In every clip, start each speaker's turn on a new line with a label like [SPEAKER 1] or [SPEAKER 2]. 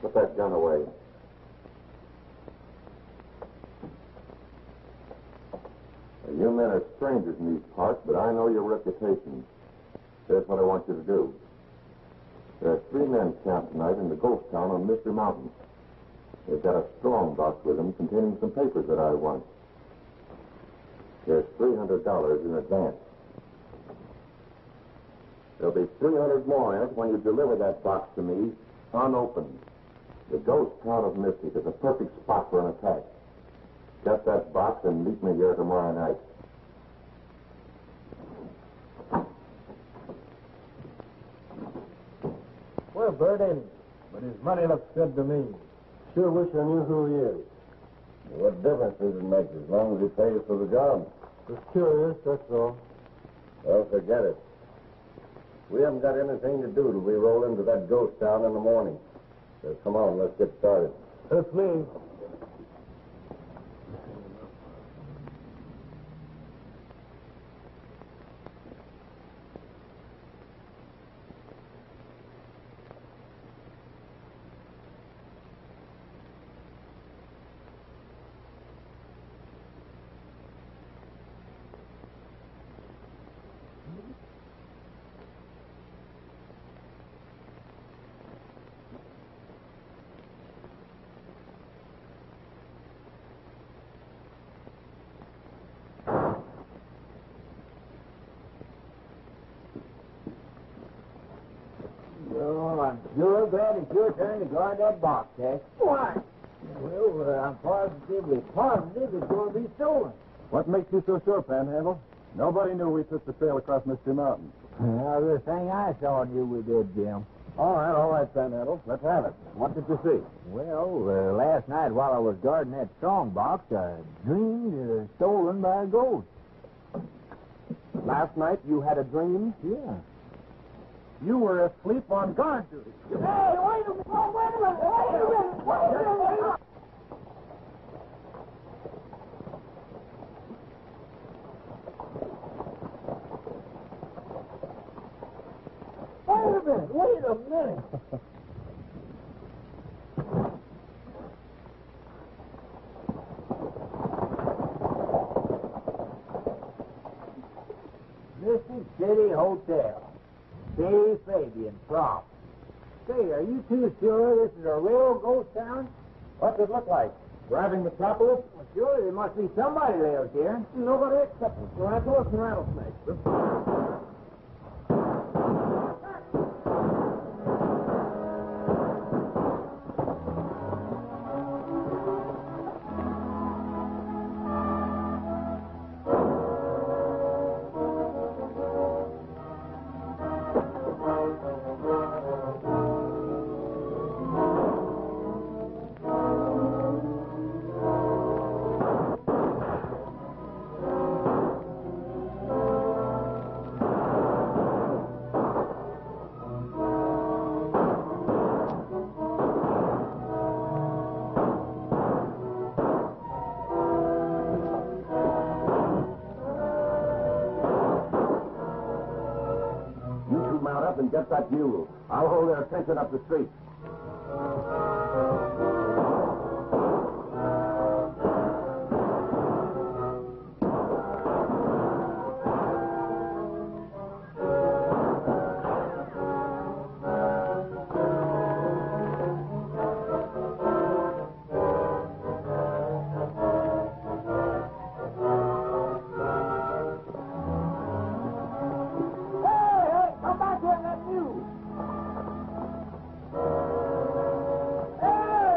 [SPEAKER 1] Put that gun away. You men are strangers in these parts, but I know your reputation. Here's what I want you to do. There are 3 men camped tonight in the ghost town on Mystery Mountain. They've got a strongbox with them containing some papers that I want. There's $300 in advance. There'll be 300 more in it when you deliver that box to me unopened. The ghost town of Mystic is a perfect spot for an attack. Get that box and meet me here tomorrow night.
[SPEAKER 2] Well, Bert ain't he? But his money looks good to me. Sure wish I knew who he is.
[SPEAKER 3] What difference does it make as long as he pays for the job?
[SPEAKER 2] Just curious, that's all.
[SPEAKER 3] Well, forget it. We haven't got anything to do till we roll into that ghost town in the morning. So come on, let's get started.
[SPEAKER 2] That's me.
[SPEAKER 4] Oh, I'm sure glad it's your turn to guard that box, Tex. Why? Well, I'm positive it's going to be stolen.
[SPEAKER 2] What makes you so sure, Panhandle? Nobody knew we took the trail across Mystery Mountain.
[SPEAKER 4] Well, the thing I saw knew we did, Jim.
[SPEAKER 2] All right, Panhandle. Let's have it. What did you see?
[SPEAKER 4] Well, last night while I was guarding that strongbox, I dreamed it was stolen by a ghost.
[SPEAKER 2] Last night you had a dream?
[SPEAKER 4] Yeah.
[SPEAKER 2] You were asleep on guard duty.
[SPEAKER 4] Hey, wait a minute! Oh, wait a minute! Wait a minute! Wait a minute! Wait a minute! Mississippi Hotel. Kurt Fabian, prop. Say, are you too sure this is a real ghost town?
[SPEAKER 2] What's it look like? Driving metropolis?
[SPEAKER 4] Well, sure, there must be somebody lives here.
[SPEAKER 2] Nobody except us. Tarantulas and rattlesnakes. And get that mule. I'll hold their attention up the street.
[SPEAKER 4] Hey!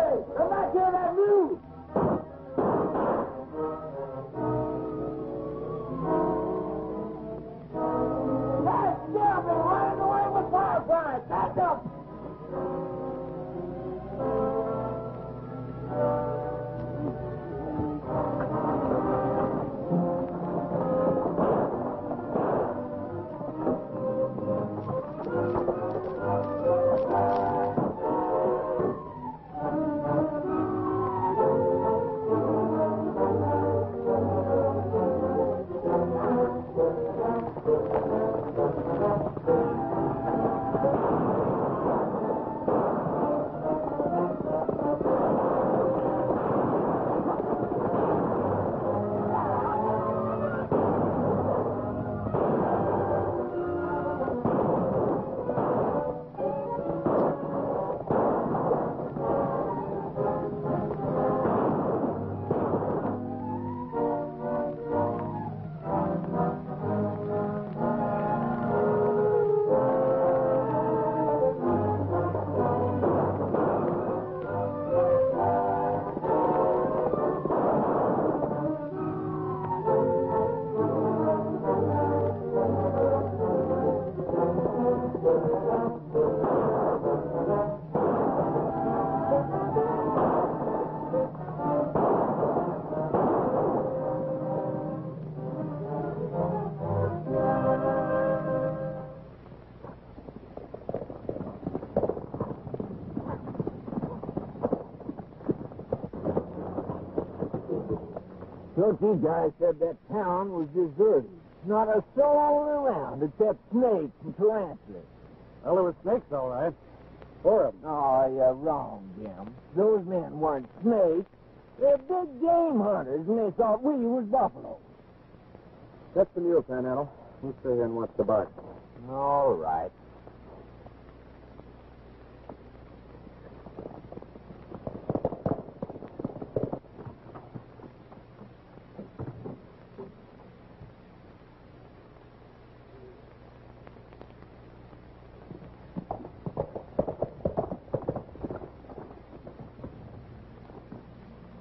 [SPEAKER 4] Coaching guy said that town was deserted. Not a soul around except snakes and tarantulas.
[SPEAKER 2] Well, there were snakes, all right. 4 of them.
[SPEAKER 4] Oh, you're wrong, Jim. Those men weren't snakes. They're big game hunters, and they thought we was buffalo.
[SPEAKER 2] That's the mule, Panhandle. We'll stay here and watch the box.
[SPEAKER 4] All right.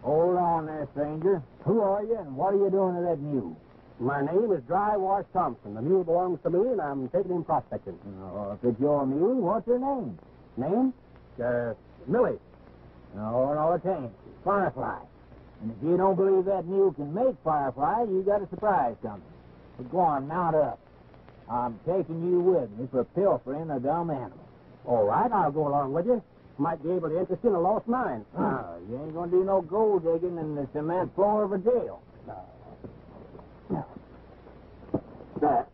[SPEAKER 4] Hold on there, stranger. Who are you, and what are you doing to that mule?
[SPEAKER 2] My name is Dry Wash Thompson. The mule belongs to me, and I'm taking him prospecting.
[SPEAKER 4] Oh, if it's your mule, what's your name?
[SPEAKER 2] Name? Millie.
[SPEAKER 4] No, it ain't. Firefly. And if you don't believe that mule can make Firefly, you got a surprise coming. But go on, mount up. I'm taking you with me for pilfering a dumb animal.
[SPEAKER 2] All right, I'll go along with you. Might be able to interest you in a lost mine.
[SPEAKER 4] You ain't gonna do no gold digging in the cement floor of a jail.
[SPEAKER 2] That.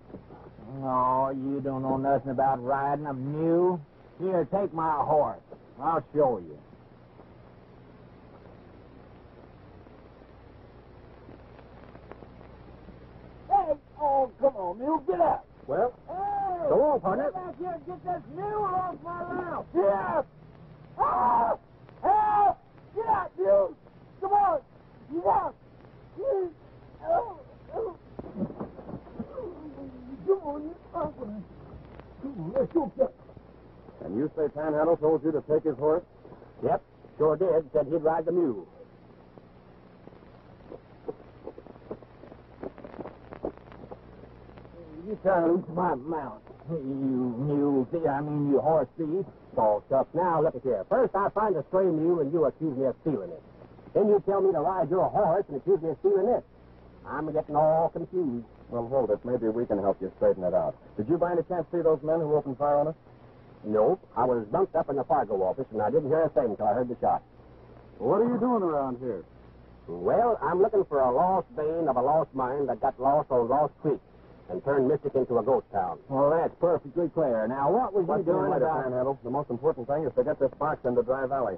[SPEAKER 4] No, you don't know nothing about riding a mule. Here, take my horse. I'll show you. Hey! Oh, come on, mule, get up!
[SPEAKER 2] Well,
[SPEAKER 4] Hey!
[SPEAKER 2] go on, partner.
[SPEAKER 4] Come back here and get this mule off my mouth! Yes! Help! Help! Get out, mule! Come on! Get out! Oh, oh. Come on, you fucker. Come on, let's go get.
[SPEAKER 2] And you say Panhandle told you to take his horse? Yep, sure did. Said he'd ride the mule.
[SPEAKER 4] You try to loose my mount. You mule thief, you horse thief.
[SPEAKER 2] All tough. Now, look at here. First, I find a stray mule, and you accuse me of stealing it. Then you tell me to ride your horse and accuse me of stealing it. I'm getting all confused. Well, hold it. Maybe we can help you straighten it out. Did you by any chance see those men who opened fire on us? Nope. I was bunked up in the Fargo office, and I didn't hear a thing until I heard the shot.
[SPEAKER 1] What are you doing around here?
[SPEAKER 2] Well, I'm looking for a lost vein of a lost mine that got lost on Lost Creek and turned Mystic into a ghost town.
[SPEAKER 4] Well, that's perfectly clear. Now, what was you doing
[SPEAKER 2] later,
[SPEAKER 4] about...
[SPEAKER 2] Panhandle? The most important thing is to get this box into Dry Valley.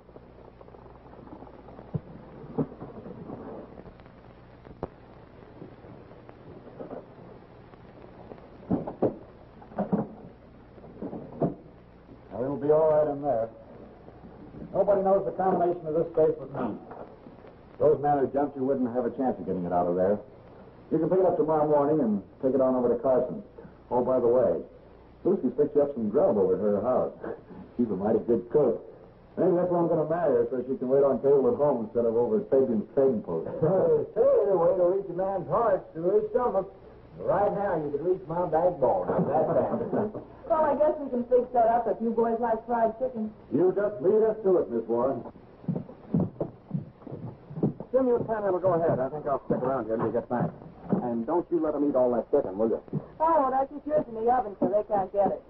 [SPEAKER 5] Well, it'll be all right in there. Nobody knows the combination of this safe but me. Those men who jumped you wouldn't have a chance of getting it out of there. You can pick it up tomorrow morning and take it on over to Carson's. Oh, by the way, Lucy's picked you up some grub over at her house. She's a mighty good cook. I think that's why I'm going to marry her, so she can wait on table at home instead of over at Fabian's Trading Post.
[SPEAKER 4] Hey, the way to reach a man's heart is through his stomach. Right now, you can reach my backbone. I'm that bad.
[SPEAKER 6] Well, I guess we can fix that up if you boys like fried chicken.
[SPEAKER 5] You just lead us to it, Miss Warren.
[SPEAKER 2] Jimmy and Panhandle, go ahead. I think I'll stick around here until you get back. And don't you let them eat all that chicken, will you?
[SPEAKER 6] Oh, that's just yours in the oven so they can't get it.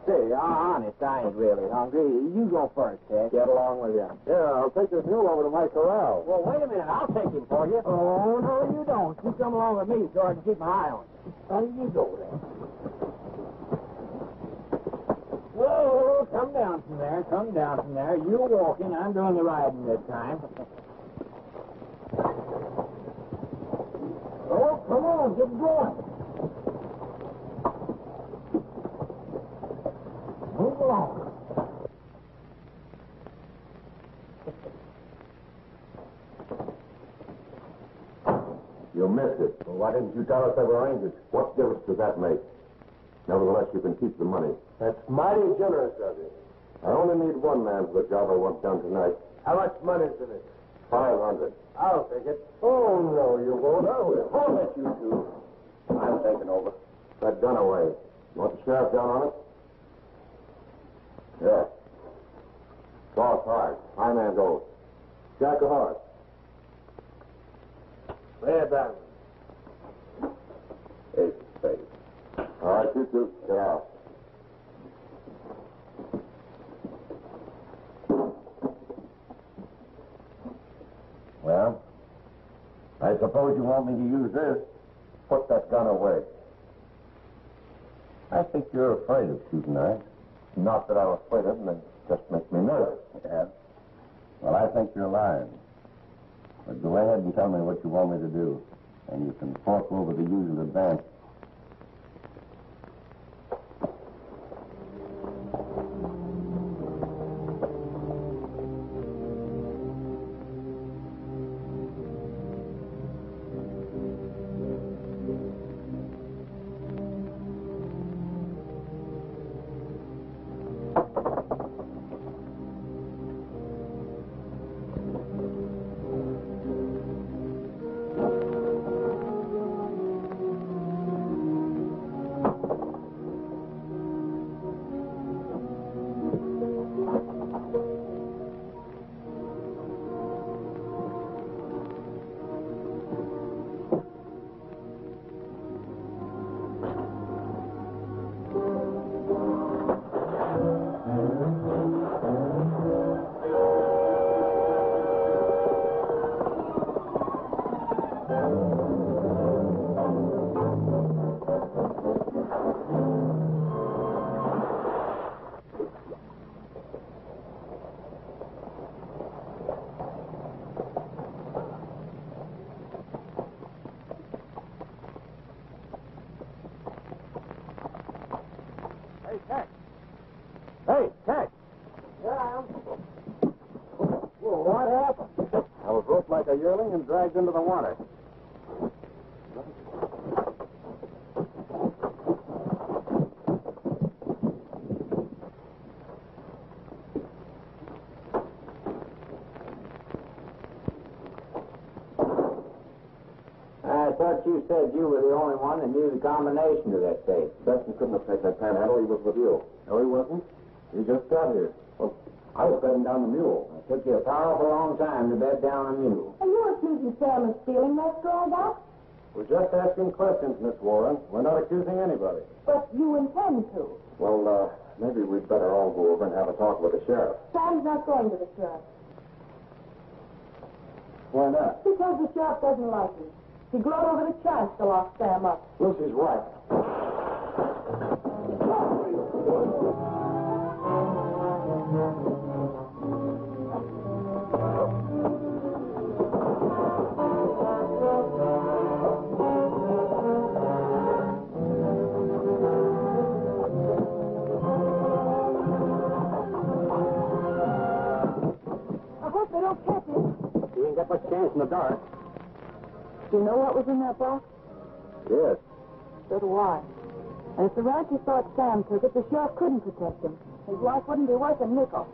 [SPEAKER 4] Say, honest, I ain't really hungry. You go first, Tex.
[SPEAKER 2] Get along with you. Yeah, I'll take this mule over to my corral.
[SPEAKER 4] Well, wait a minute. I'll take him for you. Oh, no, you don't. You come along with me so I can keep my eye on you. Now, you go there. Whoa, come down from there. Come down from there. You're walking. I'm doing the riding this time. Oh, come on. Get going. Move along.
[SPEAKER 1] You missed it.
[SPEAKER 3] Well, why didn't you tell us they were Rangers?
[SPEAKER 1] What difference does that make? Nevertheless, you can keep the money.
[SPEAKER 3] That's mighty generous of you.
[SPEAKER 1] I only need one man for the job I want done tonight.
[SPEAKER 3] How much money's in it?
[SPEAKER 1] 500.
[SPEAKER 3] I'll take it. Oh, no, you won't. I will. I'll let you two. I'm taking over.
[SPEAKER 1] That gun away. You want the sheriff down on it? Yeah. Cross hard. High man goes. Jack a horse.
[SPEAKER 3] Lay it down.
[SPEAKER 1] Ace spade. All right, you two, get out.
[SPEAKER 3] Well, I suppose you won't want me to use this. Put that gun away. I think you're afraid of shooting knives.
[SPEAKER 1] Not that I'm afraid of them, it just makes me nervous.
[SPEAKER 3] Yeah? Well, I think you're lying. But go ahead and tell me what you want me to do. And you can fork over the usual advance.
[SPEAKER 2] Hey, Tex! Yeah. Well, what happened?
[SPEAKER 3] I was roped like a yearling and dragged into the water.
[SPEAKER 4] I thought you said you were the only one that knew the combination to that safe.
[SPEAKER 1] Benson couldn't have taken that Panhandle. He was with you.
[SPEAKER 3] No, he wasn't. He just got here. Well, I was bedding down the mule.
[SPEAKER 4] It took you a powerful long time to bed down a mule.
[SPEAKER 6] Are you accusing Sam of stealing that strongbox?
[SPEAKER 3] We're just asking questions, Miss Warren. We're not accusing anybody.
[SPEAKER 6] But you intend to.
[SPEAKER 1] Well, maybe we'd better all go over and have a talk with the sheriff.
[SPEAKER 6] Sam's not going to the sheriff.
[SPEAKER 3] Why not?
[SPEAKER 6] Because the sheriff doesn't like him. He glowed over the chance to lock Sam up.
[SPEAKER 3] Lucy's right.
[SPEAKER 6] I hope they don't catch him.
[SPEAKER 2] You ain't got much chance in the dark.
[SPEAKER 6] Do you know what was in that box?
[SPEAKER 3] Yes.
[SPEAKER 6] So do I. And if the rancher thought Sam took it, the sheriff couldn't protect him. His life wouldn't be worth a nickel.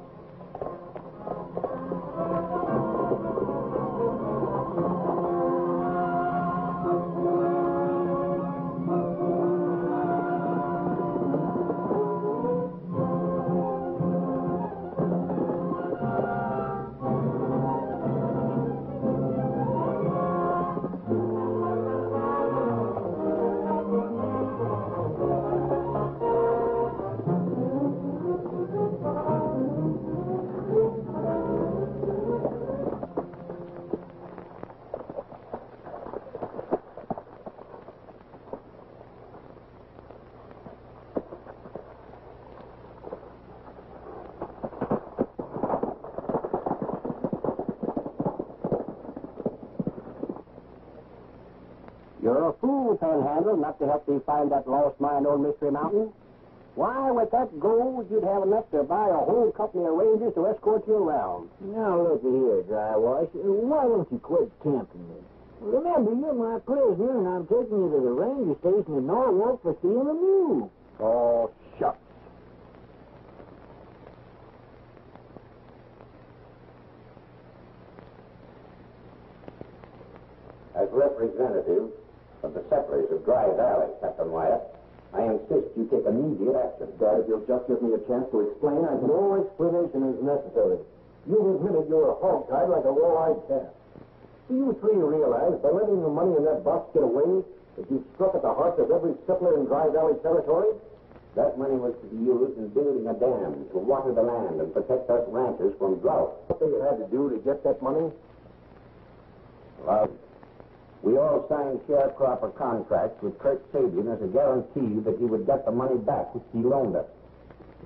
[SPEAKER 2] You're a fool, Panhandle, not to help me find that lost mine on Mystery Mountain. Why, with that gold, you'd have enough to buy a whole company of rangers to escort you around.
[SPEAKER 4] Now, looky here, Dry Wash. Why don't you quit tempting me? Remember, you're my prisoner, and I'm taking you to the ranger station in Norwalk for stealing a mule.
[SPEAKER 2] Oh, shucks.
[SPEAKER 3] As representative of the settlers of Dry Valley, Captain Wyatt, I insist you take immediate action.
[SPEAKER 1] Dad, if you'll just give me a chance to explain, I can...
[SPEAKER 3] No explanation is necessary. You've admitted you're a hog-tied like a raw-eyed calf. Do you three realize by letting the money in that box get away that you've struck at the heart of every settler in Dry Valley territory? That money was to be used in building a dam to water the land and protect us ranchers from drought. What they had to do to get that money? Well,
[SPEAKER 2] We all signed sharecropper contracts with Kurt Fabian as a guarantee that he would get the money back which he loaned us.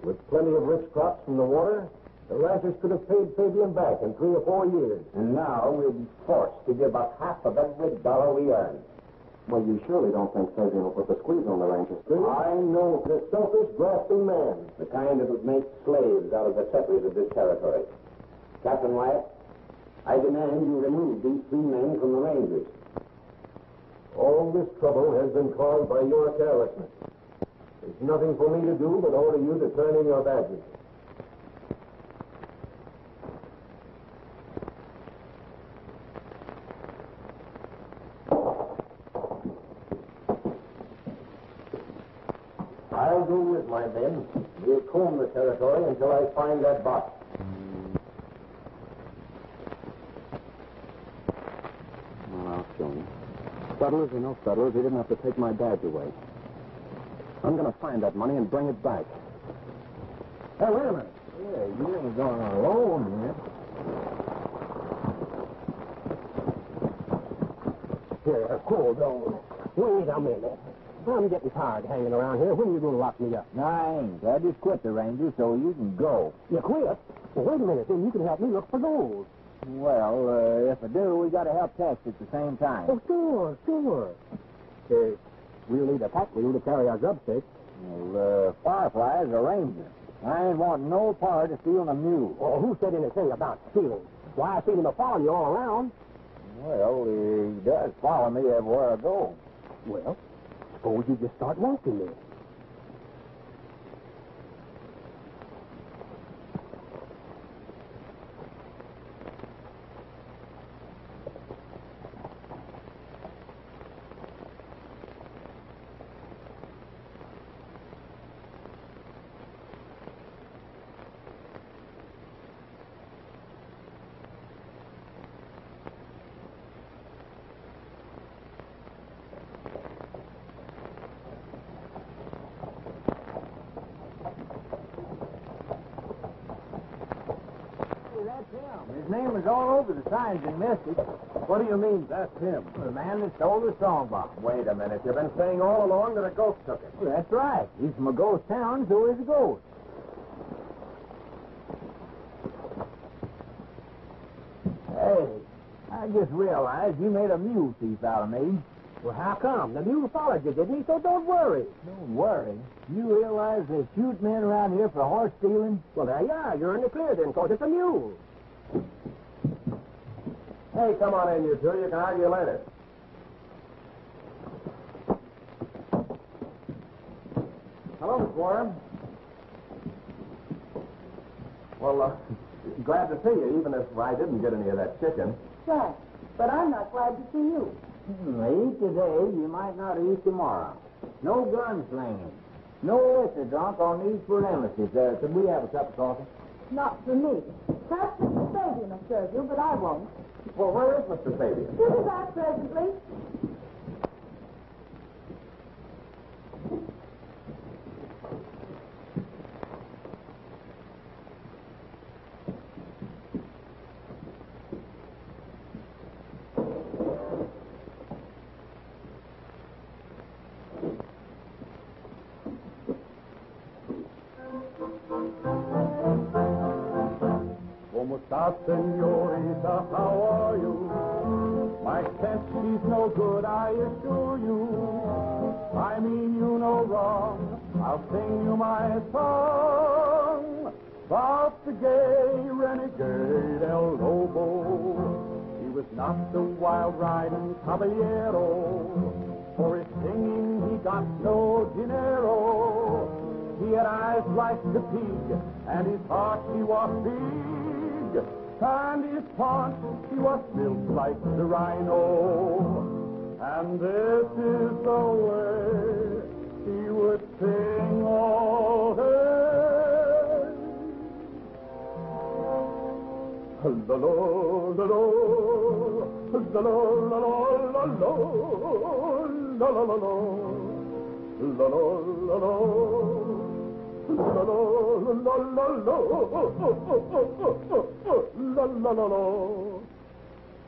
[SPEAKER 3] With plenty of rich crops from the water, the ranchers could have paid Fabian back in 3 or 4 years.
[SPEAKER 2] And now we'll be forced to give up half of every dollar we earn.
[SPEAKER 3] Well, you surely don't think Fabian will put the squeeze on the ranchers, do you? I know. The selfish, grasping man.
[SPEAKER 2] The kind that would make slaves out of the settlers of this territory. Captain Wyatt, I demand you remove these 3 men from the Rangers.
[SPEAKER 3] All this trouble has been caused by your carelessness. There's nothing for me to do but order you to turn in your badges. I'll go with my men. We'll comb the territory until I find that box.
[SPEAKER 2] Well, I'll show you. Settlers or no settlers, they didn't have to take my badge away. I'm going to find that money and bring it back.
[SPEAKER 3] Hey, wait a minute.
[SPEAKER 4] Yeah, you ain't going alone yet.
[SPEAKER 2] Here, cool down. Wait a minute. I'm getting tired hanging around here. When are you going to lock me up?
[SPEAKER 4] No, I ain't. I just quit the Rangers so you can go.
[SPEAKER 2] You quit? Well, wait a minute. Then you can help me look for gold.
[SPEAKER 4] Well, if I do, we got to help Tex at the same time.
[SPEAKER 2] Oh, sure. We'll need a pack wheel to carry our grub stakes.
[SPEAKER 4] Well, Firefly's a ranger. I ain't wanting no part of stealing a mule.
[SPEAKER 2] Oh, who said anything about stealing? Why, I've seen him follow you all around.
[SPEAKER 4] Well, he does follow me everywhere I go.
[SPEAKER 2] Well, suppose you just start walking there.
[SPEAKER 4] His name is all over the signs in Mystic.
[SPEAKER 3] What do you mean, that's him?
[SPEAKER 4] The man that stole the strongbox.
[SPEAKER 3] Wait a minute. You've been saying all along that a ghost took it.
[SPEAKER 4] Well, that's right. He's from a ghost town, so he's a ghost. Hey, I just realized you made a mule thief out of me.
[SPEAKER 2] Well, how come? The mule followed you, didn't he? So don't worry.
[SPEAKER 4] Don't worry. You realize they shoot men around here for horse stealing?
[SPEAKER 2] Well, there you are. You're in the clear then, because it's a mule.
[SPEAKER 3] Hey, come on in, you two. You can argue later. Hello, Miss Warren. Well, glad to see you, even if I didn't get any of that chicken.
[SPEAKER 6] Right. But I'm not glad to see you.
[SPEAKER 4] Eat today, you might not eat tomorrow. No gunslinging. No liquor drunk on these premises. Could we have a cup of coffee?
[SPEAKER 6] Not for me. Perhaps Mr. Fabian will serve you, but I won't.
[SPEAKER 3] Well, where is Mr. Fabian?
[SPEAKER 6] He'll be back presently.
[SPEAKER 3] Como esta, señorita, how are you? My sense, she's no good, I assure you. I mean you no wrong, I'll sing you my song about the gay renegade El Lobo. He was not the wild riding caballero, for his singing he got no dinero. He had eyes like the pig, and his heart he was big, and his paunch he was built like the rhino. And this is the way he would sing all day. La la la la, la la la la la, la la la la, la la la la. La la la la la la la la la.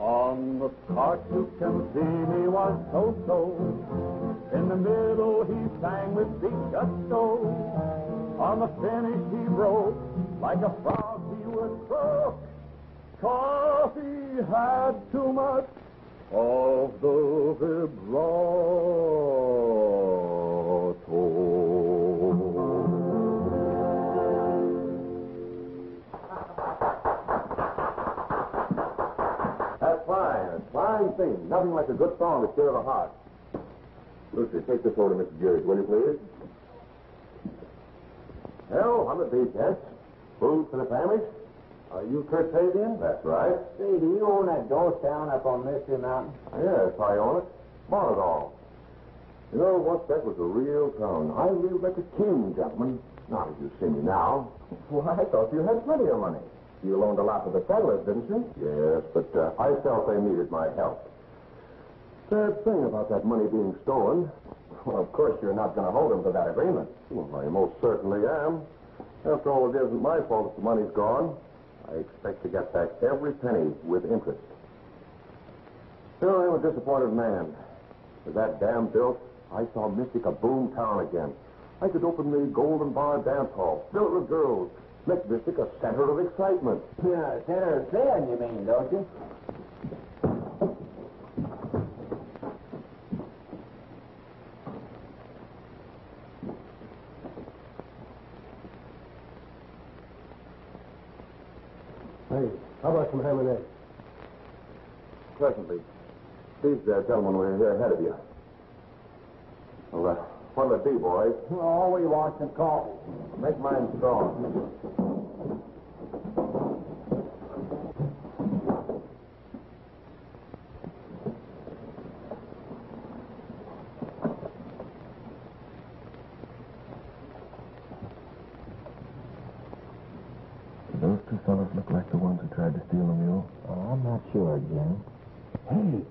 [SPEAKER 7] On the start you can see he was so-so. In the middle he sang with deep gusto. On the finish he broke like a frog he would croak. 'Cause he had too much of the vibrato.
[SPEAKER 1] That's fine. A fine thing. Nothing like a good song to stir the heart. Lucy, take this over to Mr. Geary, will you please? Well, on the beach, yes. Food for the family? Are you Kurt Fabian? That's right.
[SPEAKER 4] Say, do you own that ghost town up on Mystery Mountain?
[SPEAKER 1] Yes, I own it. Bought it all. You know, once that was a real town. I lived like a king, gentlemen. Not as you see me now. Well, I thought you had plenty of money. You loaned a lot to the settlers, didn't you? Yes, but I felt they needed my help. Sad thing about that money being stolen. Well, of course, you're not going to hold them to that agreement. Well, I most certainly am. After all, it isn't my fault if the money's gone. I expect to get back every penny with interest. Still, I'm a disappointed man. With that damn bilk, I saw Mystic a boom town again. I could open the Golden Bar dance hall, fill it with girls, make Mystic a center of excitement.
[SPEAKER 4] Yeah, center of sin, you mean, don't you?
[SPEAKER 3] Hey, how about some ham and eggs?
[SPEAKER 1] Presently. These gentlemen were here ahead of you. Well, what'll it be, boys?
[SPEAKER 4] Oh, we want some coffee.
[SPEAKER 1] Make mine strong.
[SPEAKER 8] Those two fellows look like the ones who tried to steal the mule.
[SPEAKER 2] Oh, I'm not sure, Jim. Hey,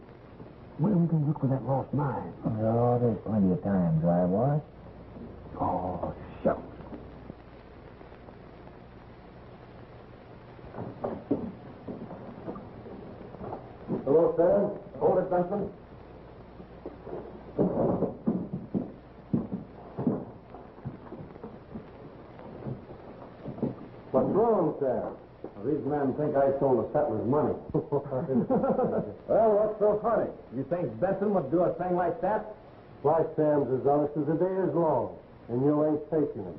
[SPEAKER 2] where are we going to look for that lost mine?
[SPEAKER 4] Oh, there's plenty of time, Dry Boy.
[SPEAKER 2] Oh, shucks.
[SPEAKER 3] Hello, Sam. Hold it, Benson. What's wrong, Sam? These men think I stole the settlers' money.
[SPEAKER 2] Well, what's so funny? You think Benson would do a thing like that?
[SPEAKER 3] Why, Sam's as honest as the day is long, and you ain't taking him.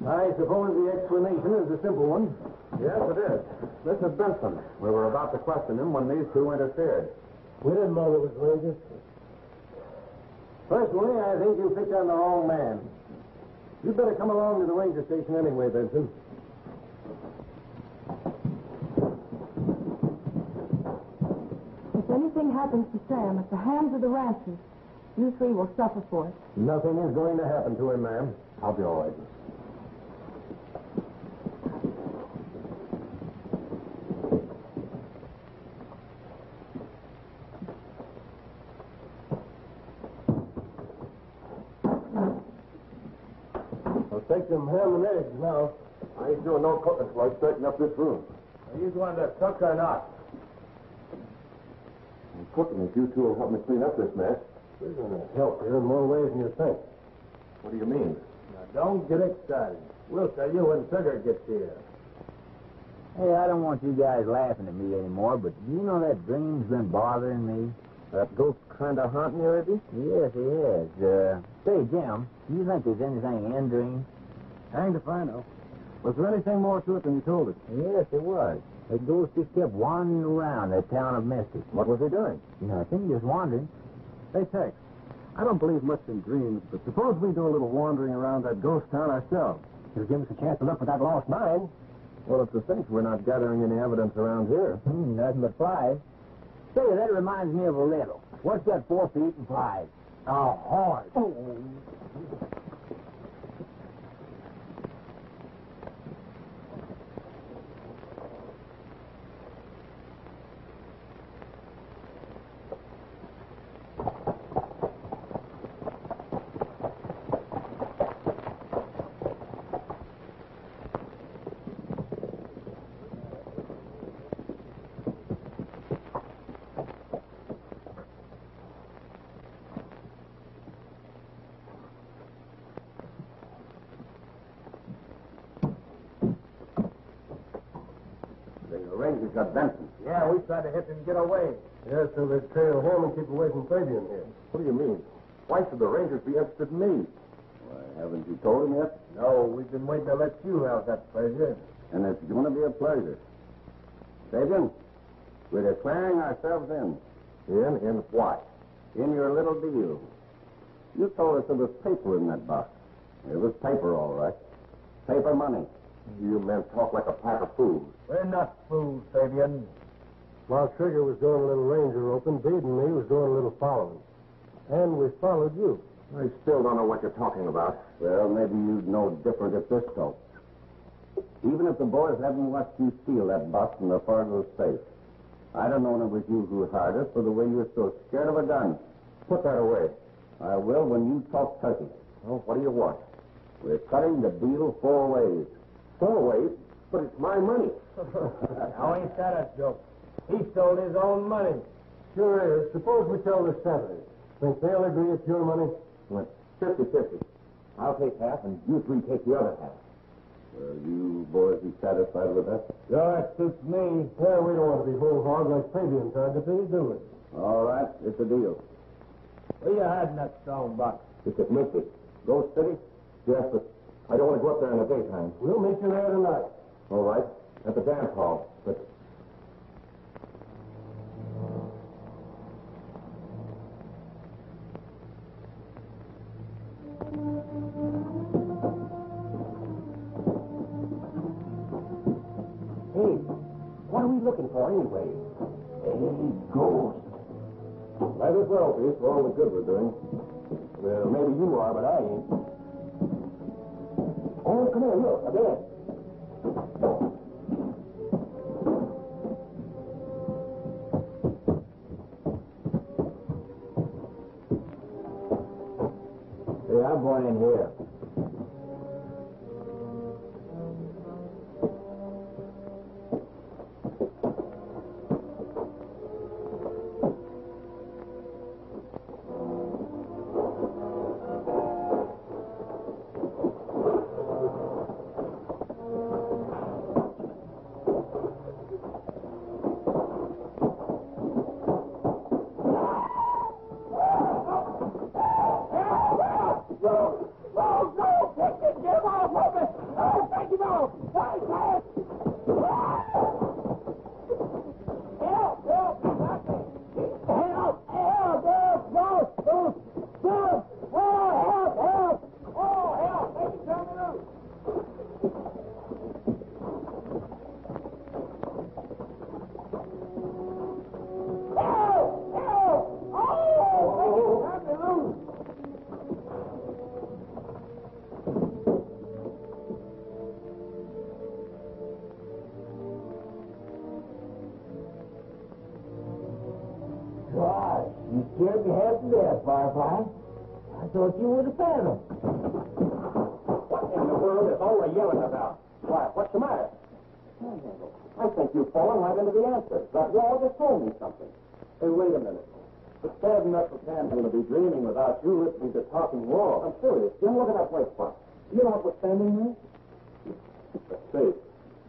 [SPEAKER 3] I suppose the explanation is a simple one.
[SPEAKER 1] Yes, it is. This is Benson. We were about to question him when these two interfered.
[SPEAKER 3] We didn't know there was Rangers. Personally, I think you picked on the wrong man. You'd better come along to the ranger station anyway, Benson.
[SPEAKER 6] If anything happens to Sam at the hands of the ranchers, you three will suffer for it.
[SPEAKER 3] Nothing is going to happen to him, ma'am.
[SPEAKER 1] I'll be all right.
[SPEAKER 3] I'll take them ham and eggs now.
[SPEAKER 1] I ain't doing no cooking till I straighten up this room.
[SPEAKER 2] Are you going to cook or not?
[SPEAKER 1] I'm cooking if you two will help me clean up this mess.
[SPEAKER 3] We're going to help you in more ways than you think.
[SPEAKER 1] What do you mean?
[SPEAKER 2] Now, don't get excited. We'll tell you when Sugar gets here.
[SPEAKER 4] Hey, I don't want you guys laughing at me anymore, but do you know that dream's been bothering me?
[SPEAKER 2] That ghost kind of haunting you, is he?
[SPEAKER 4] Yes, he is. Say, Jim, do you think there's anything in dreams?
[SPEAKER 3] Hanged if I know. Was there anything more to it than you told us?
[SPEAKER 4] Yes, there was. The ghost just kept wandering around the town of Mystic.
[SPEAKER 2] What was he doing?
[SPEAKER 4] Nothing, just wandering.
[SPEAKER 3] Hey, Tex, I don't believe much in dreams, but suppose we do a little wandering around that ghost town ourselves.
[SPEAKER 2] It'll give us a chance to look for that lost mine. Well, it's the thing. We're not gathering any evidence around here.
[SPEAKER 4] Nothing but flies. Say, that reminds me of a riddle. What's got 4 feet and flies? A horse.
[SPEAKER 3] Rangers got Benson.
[SPEAKER 2] Yeah, we tried to hit him and get away.
[SPEAKER 3] Yeah, so they trail him and keep away from Fabian here.
[SPEAKER 1] What do you mean? Why should the Rangers be interested in me?
[SPEAKER 3] Why, haven't you told him yet?
[SPEAKER 2] No, we've been waiting to let you have that pleasure.
[SPEAKER 3] And it's going to be a pleasure. Fabian, we're declaring ourselves in.
[SPEAKER 1] In what?
[SPEAKER 3] In your little deal. You told us there was paper in that box. It was paper, all right. Paper money.
[SPEAKER 1] You men talk like a pack of fools.
[SPEAKER 2] We're not fools, Fabian.
[SPEAKER 3] While Trigger was doing a little ranger open, Bede and me was doing a little following. And we followed you.
[SPEAKER 1] I still don't know what you're talking about.
[SPEAKER 3] Well, maybe you'd know different if this talks. Even if the boys hadn't watched you steal that box from the Fargo safe, I'd have known it was you who hired us for the way you're so scared of a gun.
[SPEAKER 1] Put that away.
[SPEAKER 3] I will when you talk turkey.
[SPEAKER 1] Well, what do you want?
[SPEAKER 3] We're cutting the deal 4 ways.
[SPEAKER 1] 4 ways? But it's my money.
[SPEAKER 2] Now, ain't that a joke? He stole his own money.
[SPEAKER 3] Sure is. Suppose we tell the senators. Think they'll agree it's your money?
[SPEAKER 1] Well, 50-50.
[SPEAKER 3] I'll take half, and you 3 take the other half. Will you boys be satisfied with that?
[SPEAKER 2] Sure, it suits me.
[SPEAKER 3] Well, we don't want to be whole hog like Fabian tried to be, do we? All right, it's a deal.
[SPEAKER 2] Where you hiding that strongbox?
[SPEAKER 1] It's at Mystic. Ghost City? Yes, but I don't want to go up there in the daytime.
[SPEAKER 3] We'll meet you there tonight.
[SPEAKER 1] All right. At the dance hall. But
[SPEAKER 2] Hey, what are we looking for anyway?
[SPEAKER 3] Hey, ghost.
[SPEAKER 1] might as well be for all the good we're doing.
[SPEAKER 2] Well, maybe you are, but I ain't. Oh, come here, look, a bed.
[SPEAKER 4] Hey, I'm going in here. Gosh, you scared me half to death, Firefly. I thought you were the phantom.
[SPEAKER 2] What in the world is all the yelling about? Why, what's the matter? Panhandle, I think you've fallen right into the answer. That wall just told me something.
[SPEAKER 3] Hey, wait a minute. It's bad enough for Panhandle to be dreaming without you listening to talking wall.
[SPEAKER 2] I'm serious. Jim, look at that white spot. You know what was standing there?
[SPEAKER 3] A safe.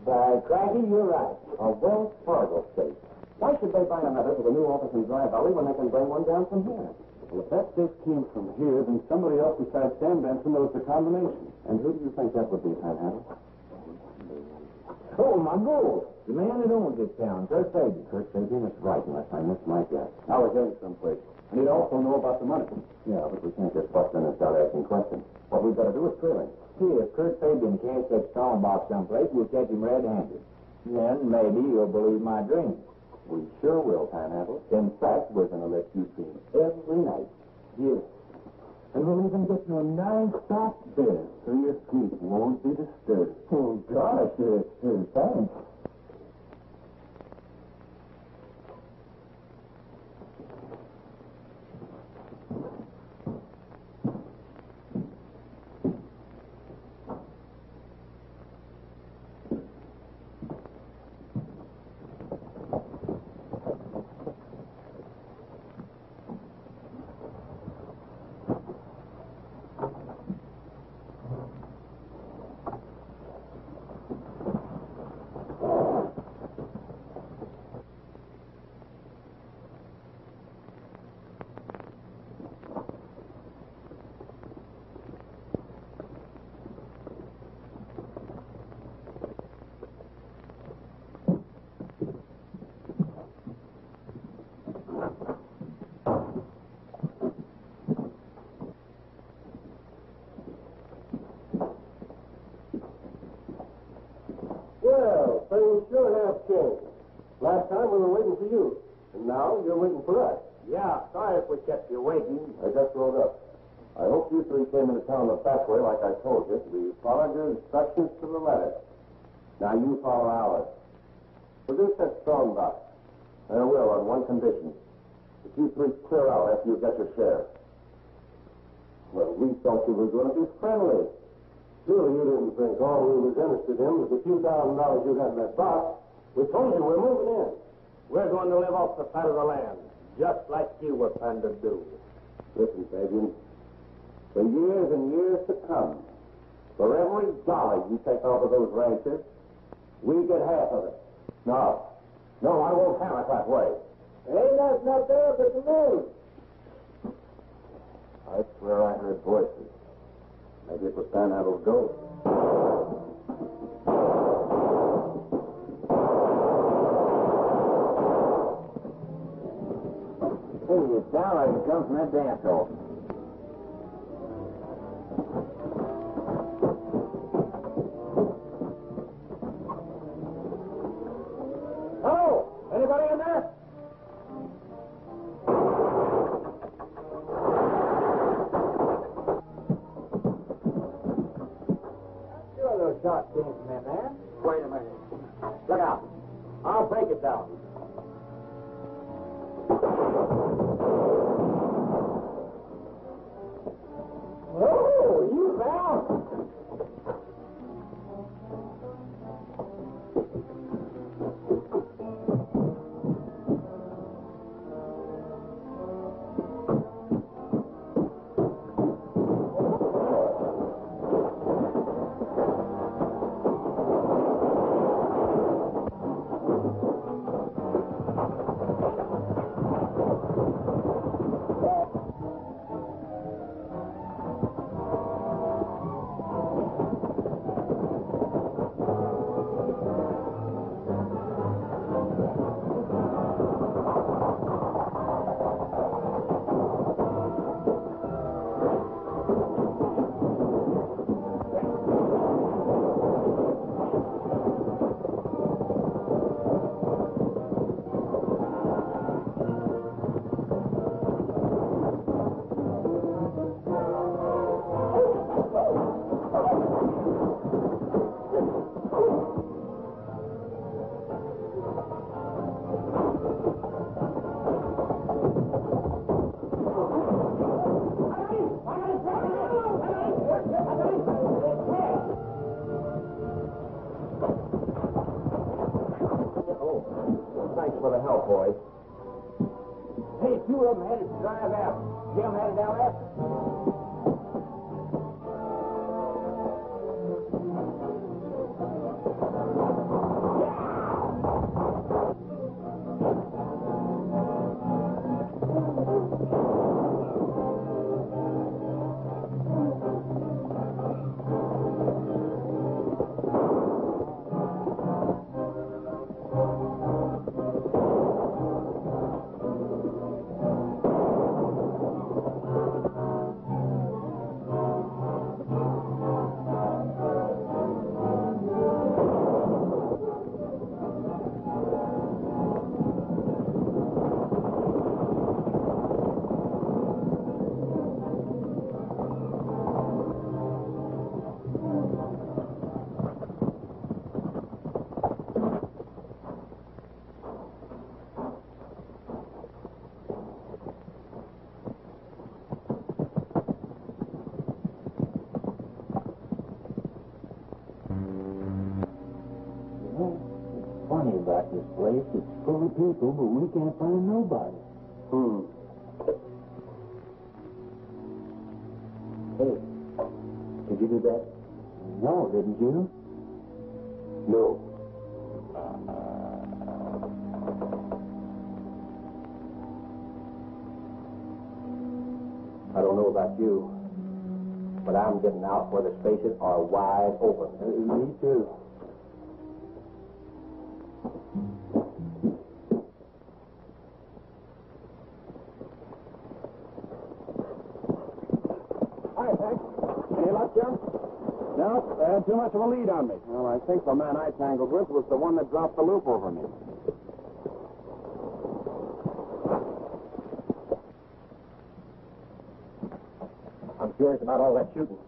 [SPEAKER 2] By crikey, you're right. A Wells Fargo safe.
[SPEAKER 3] Why should they buy another for the new office in Dry Valley when they can bring one down from here?
[SPEAKER 5] Well, if that safe came from here, then somebody else besides Sam Benson knows the combination.
[SPEAKER 3] And who do you think that would be, Panhandle?
[SPEAKER 2] Oh, my gold. The man that owns this town, Kurt Fabian.
[SPEAKER 3] Kurt Fabian is right, unless I missed my guess.
[SPEAKER 5] Now we're getting someplace. And he'd also know about the money.
[SPEAKER 3] Yeah, but we can't just bust in and start asking questions. What we've got to do is trail him.
[SPEAKER 2] See, if Kurt Fabian can't take strongbox someplace, we'll catch him red-handed. Then maybe you'll believe my dreams.
[SPEAKER 3] We sure will, Panhandle. In fact, we're going to let you dream every night.
[SPEAKER 2] Yes.
[SPEAKER 3] And we'll even get you a nice soft bed so your sleep won't be disturbed.
[SPEAKER 2] Oh, gosh, thanks.
[SPEAKER 3] Well, things sure have changed. Last time we were waiting for you, and now you're waiting for us.
[SPEAKER 2] Yeah, sorry if we kept you waiting.
[SPEAKER 1] I just rode up. I hope you three came into town the back way like I told you. We followed your instructions to the letter. Now you follow ours. Produce that strongbox. I will, on one condition. If you three clear out after you get your share. Well, we thought you were going to be friendly.
[SPEAKER 3] Surely you didn't think all we was interested in was the few $1,000 you got in that box. We told you we're moving in.
[SPEAKER 2] We're going to live off the fat of the land, just like you were planned to do.
[SPEAKER 1] Listen, Fabian. For years and years to come, for every dollar you take off of those ranchers, we get half of it. No, I won't have it that way.
[SPEAKER 2] Ain't nothing up there but the moon.
[SPEAKER 1] I swear I heard voices. Maybe it was Panhandle's ghost.
[SPEAKER 2] Hey, it sounds like it comes from that dance hall. Hello? Anybody in there? Sure those shots came from in there. Wait a minute. Look out. I'll break it down. Oh, you found. Thanks for the help, boys. Hey, two of them headed to drive out. Jim headed down there?
[SPEAKER 4] It's funny about this place. It's full of people, but we can't find nobody.
[SPEAKER 3] Hey, did you do that?
[SPEAKER 4] No, didn't you?
[SPEAKER 3] No. I don't know about you, but I'm getting out where the spaces are wide open.
[SPEAKER 4] Me too.
[SPEAKER 2] Hi, Tex. Any luck, Jim? No, they had too much of a lead on me. Well, I think the man I tangled with was the one that dropped the loop over me.
[SPEAKER 3] I'm curious about all that shooting.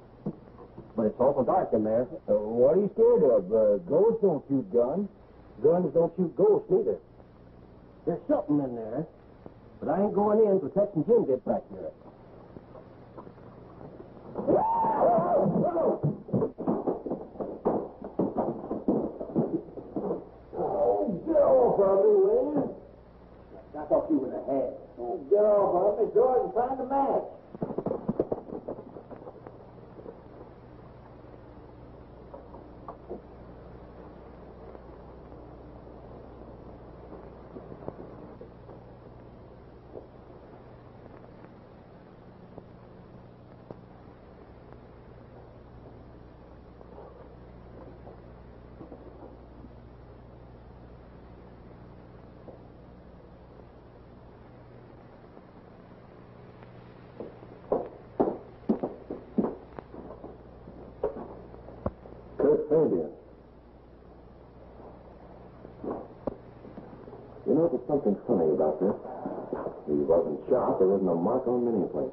[SPEAKER 3] But it's awful dark in there.
[SPEAKER 2] What are you scared of? Ghosts don't shoot guns.
[SPEAKER 3] Guns don't shoot ghosts neither.
[SPEAKER 2] There's something in there. But I ain't going in till Tex and Jim get back here.
[SPEAKER 3] Oh, get off of me, will you? I thought you were the head. Oh, get off of me, George, and find a match.
[SPEAKER 1] Kurt Fabian. You know, there's something funny about this. He wasn't shot. There wasn't a mark on him anyplace.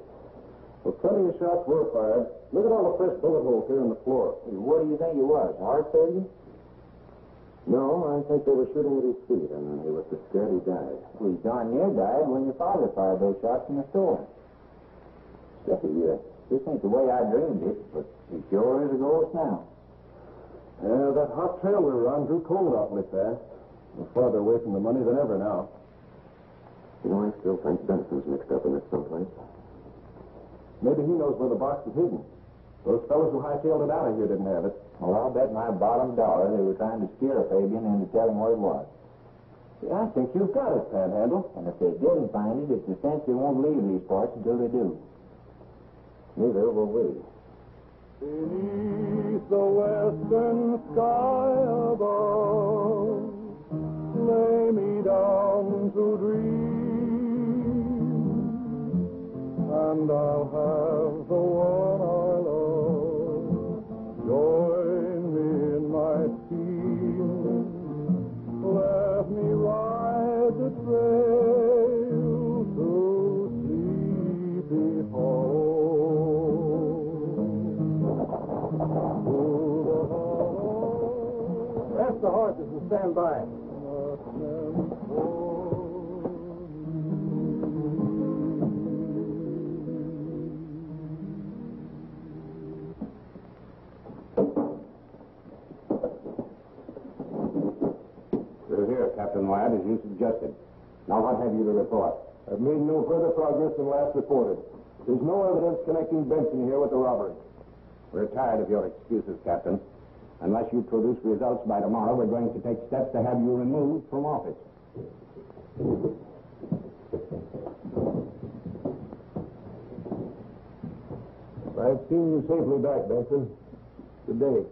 [SPEAKER 3] Well, plenty of shots were fired. Look at all the fresh bullet holes here on the floor.
[SPEAKER 4] What do you think it was? Heart failure?
[SPEAKER 1] No, I think they were shooting at his feet, and he was so scared he died.
[SPEAKER 4] Well, he darn near died when your father fired those shots in the store.
[SPEAKER 1] Steppy,
[SPEAKER 4] This ain't the way I dreamed it, but he sure is a ghost now.
[SPEAKER 3] Yeah, that hot trail we were on drew cold awfully fast. We're farther away from the money than ever now.
[SPEAKER 1] You know, I still think Benson's mixed up in this someplace.
[SPEAKER 3] Maybe he knows where the box is hidden. Those fellows who hightailed it out of here didn't have it.
[SPEAKER 4] Well, I'll bet my bottom dollar they were trying to scare Fabian into telling where it was.
[SPEAKER 3] Yeah, I think you've got it, Panhandle.
[SPEAKER 4] And if they didn't find it, it's a cinch they won't leave these parts until they do.
[SPEAKER 1] Neither will we.
[SPEAKER 7] Beneath the western sky above, lay me down to dream, and I'll have the one I love join me in my scheme. Let me ride the trail to Sleepy Hollow.
[SPEAKER 3] Rest the horses and stand by.
[SPEAKER 2] We're here, Captain Wyatt, as you suggested. Now, what have you to report?
[SPEAKER 3] I've made no further progress than last reported. There's no evidence connecting Benson here with the robbery.
[SPEAKER 2] We're tired of your excuses, Captain. Unless you produce results by tomorrow, we're going to take steps to have you removed from office.
[SPEAKER 3] I've seen you safely back, Benson. Good day.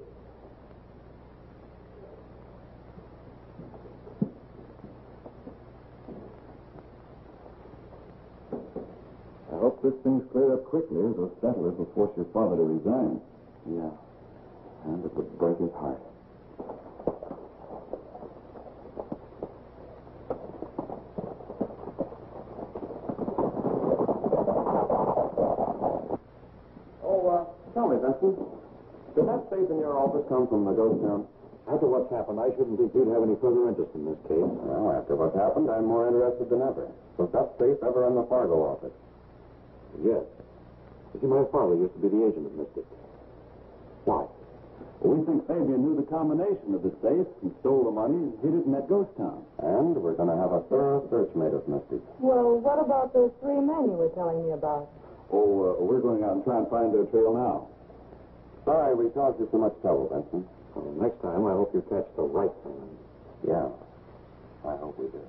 [SPEAKER 1] I hope this thing's cleared up quickly, as those settlers will force your father to resign. Yeah. And it would break his heart.
[SPEAKER 3] Tell me, Benson, did that safe in your office come from the ghost town? After what's happened, I shouldn't think you'd have any further interest in this case.
[SPEAKER 1] Well, after what's happened, I'm more interested than ever. Was that safe ever in the Fargo office?
[SPEAKER 3] Yes. You see, my father used to be the agent of Mystic. Why?
[SPEAKER 5] We think Fabian knew the combination of the safe and stole the money and hid it in that ghost town.
[SPEAKER 3] And we're going to have a thorough search made of Misty.
[SPEAKER 6] Well, what about those 3 men you were telling me about?
[SPEAKER 5] Oh, we're going out and try and find their trail now.
[SPEAKER 3] Sorry we caused you so much trouble, Benson.
[SPEAKER 2] Well, next time, I hope you catch the right man.
[SPEAKER 3] Yeah, I hope we do.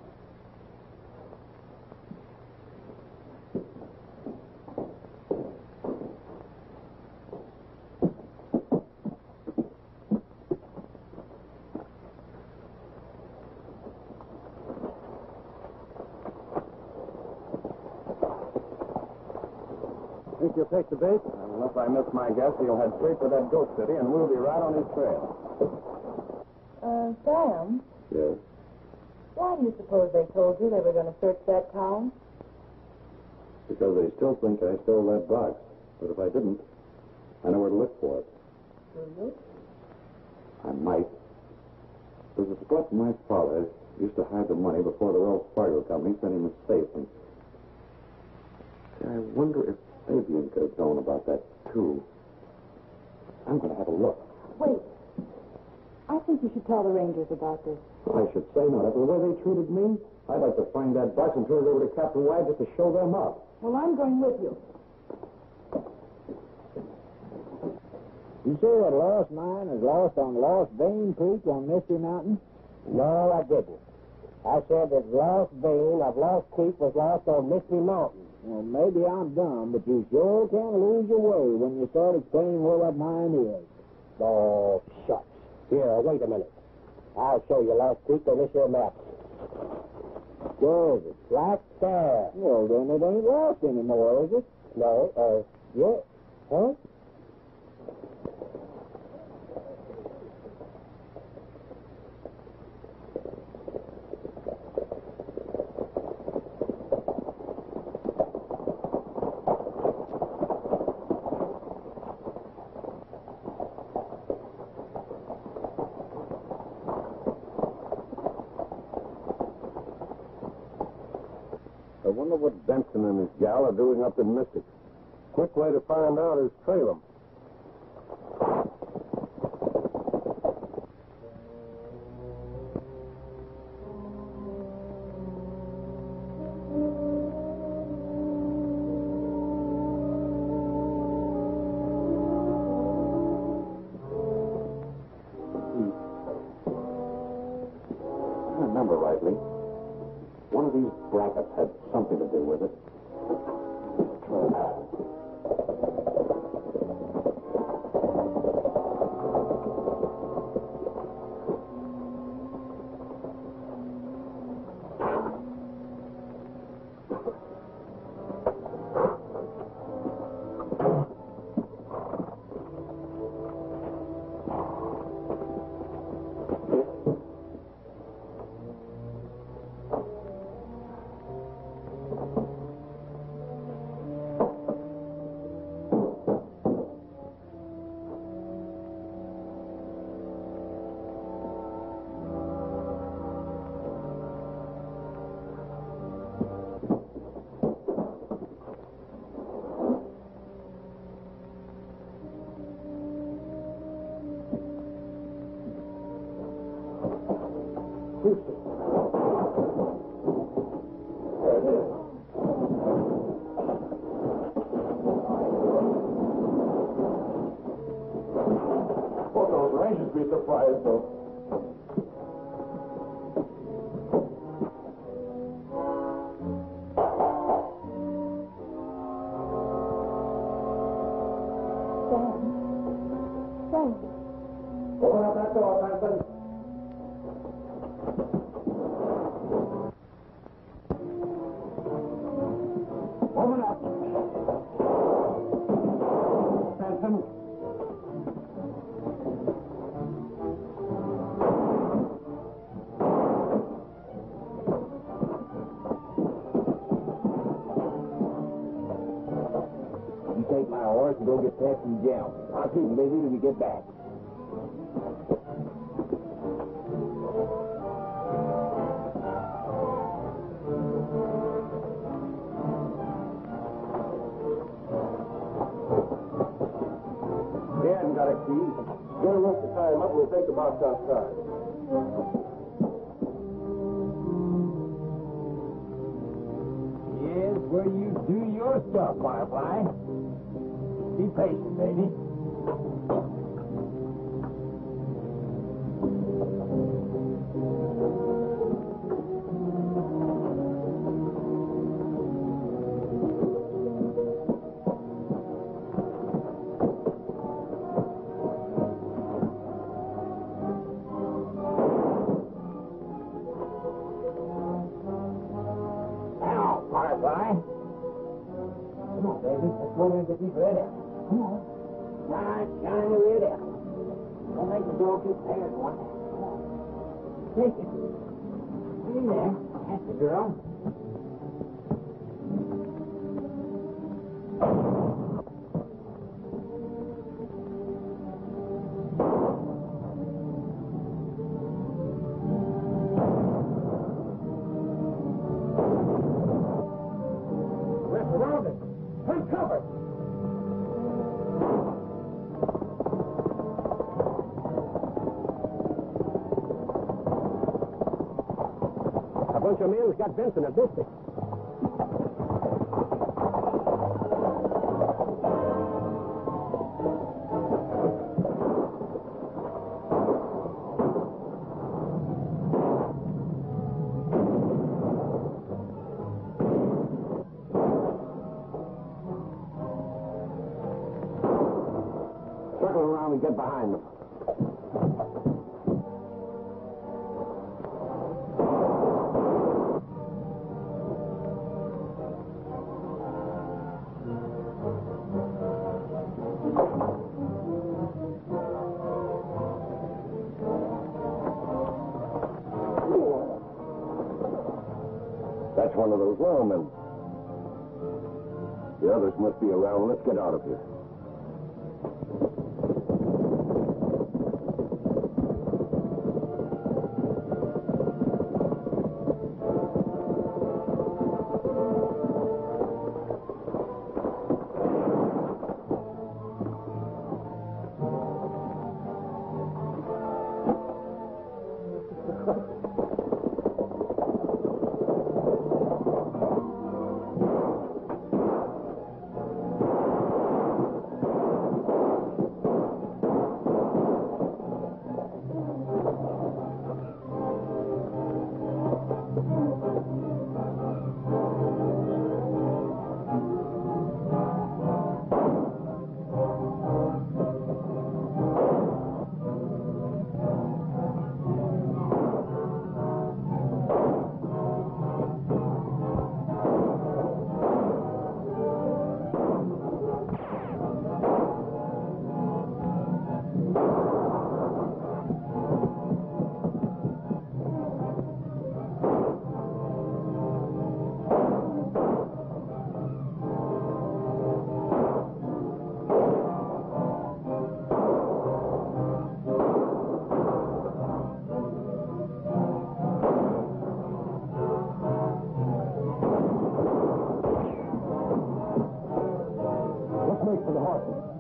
[SPEAKER 2] Think you'll take the bait?
[SPEAKER 3] Unless I miss my guess, he'll head straight for that ghost city, and we'll be right on his trail.
[SPEAKER 6] Sam,
[SPEAKER 3] Yes?
[SPEAKER 6] why do you suppose they told you they were going to search that town?
[SPEAKER 5] Because they still think I stole that box. But if I didn't, I know where to look for it.
[SPEAKER 6] Do you?
[SPEAKER 5] I might. There's a spot my father used to hide the money before the Wells Fargo company sent him a safe. And I wonder if Fabian could have known about that, too. I'm going to have a look.
[SPEAKER 6] Wait. I think you should tell the Rangers about this.
[SPEAKER 3] I should say not. After the way they treated me, I'd like to find that box and turn it over to Captain Wyatt just to show them up.
[SPEAKER 6] Well, I'm going with you.
[SPEAKER 4] You say that lost mine is lost on Lost Vein Creek on Mystery Mountain?
[SPEAKER 2] No, I didn't. I said that Lost Vein of Lost Creek was lost on Mystery Mountain.
[SPEAKER 4] Well, maybe I'm dumb, but you sure can lose your way when you start explaining where that mine is.
[SPEAKER 2] Oh, shucks. Here, wait a minute. I'll show you Lost Creek on this here map. Where is it? Right there.
[SPEAKER 4] Well, then it ain't lost anymore, is it?
[SPEAKER 2] No, yeah. Huh?
[SPEAKER 3] I wonder what Benson and his gal are doing up in Mystic. Quick way to find out is trail them.
[SPEAKER 5] If I remember rightly, one of these brackets had something to do with it.
[SPEAKER 3] Rangers be surprised, though.
[SPEAKER 6] Sam.
[SPEAKER 3] Open up that door, Benson. Open up. Benson.
[SPEAKER 4] Take my horse and go get Tex and Jim. I'll keep him busy till we get back.
[SPEAKER 3] He hadn't got a key. Get a the box outside.
[SPEAKER 4] Yes, where you do your stuff, Firefly. Be patient, baby. Now, Firefly. Come on, baby. Let's go in and get these red apples. Come on. Nice, shiny red apples. Don't make the door too tired, one. Come on. Take it. In there. That's the girl. We're surrounded. Take cover.
[SPEAKER 2] A bunch of men's got Benson at this thing. Circle around and get behind them.
[SPEAKER 3] That's one of those lawmen. The others must be around. Let's get out of here.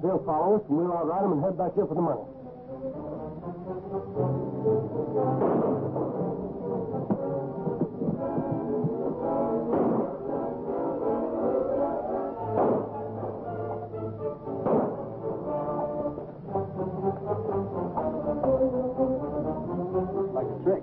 [SPEAKER 3] They'll follow us, and we'll outride them and head back here for the money. Like a trick.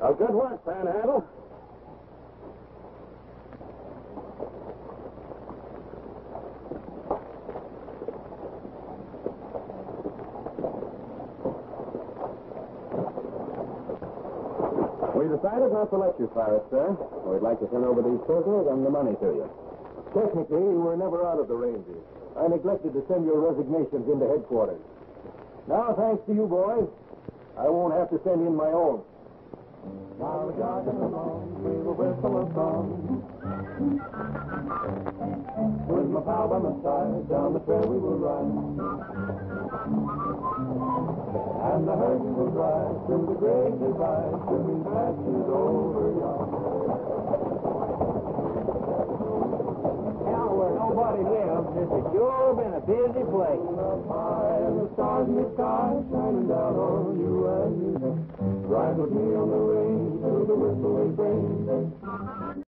[SPEAKER 3] Well, good work, Panhandle.
[SPEAKER 2] We decided not to let you fire it, sir. We'd like to turn over these prisoners and the money to you.
[SPEAKER 3] Technically, you were never out of the Rangers. I neglected to send your resignations into headquarters. Now, thanks to you boys, I won't have to send in my own.
[SPEAKER 7] While we're jogging along, we will whistle a song. With my pal by my side, down the trail we will ride. And the herd we will drive through the great divide, swimming passes over yonder.
[SPEAKER 4] Now where nobody lives, this has sure been a busy place.
[SPEAKER 7] Up high and the stars in the sky shining down on you and me. Ride with me on the range till the whistling brings.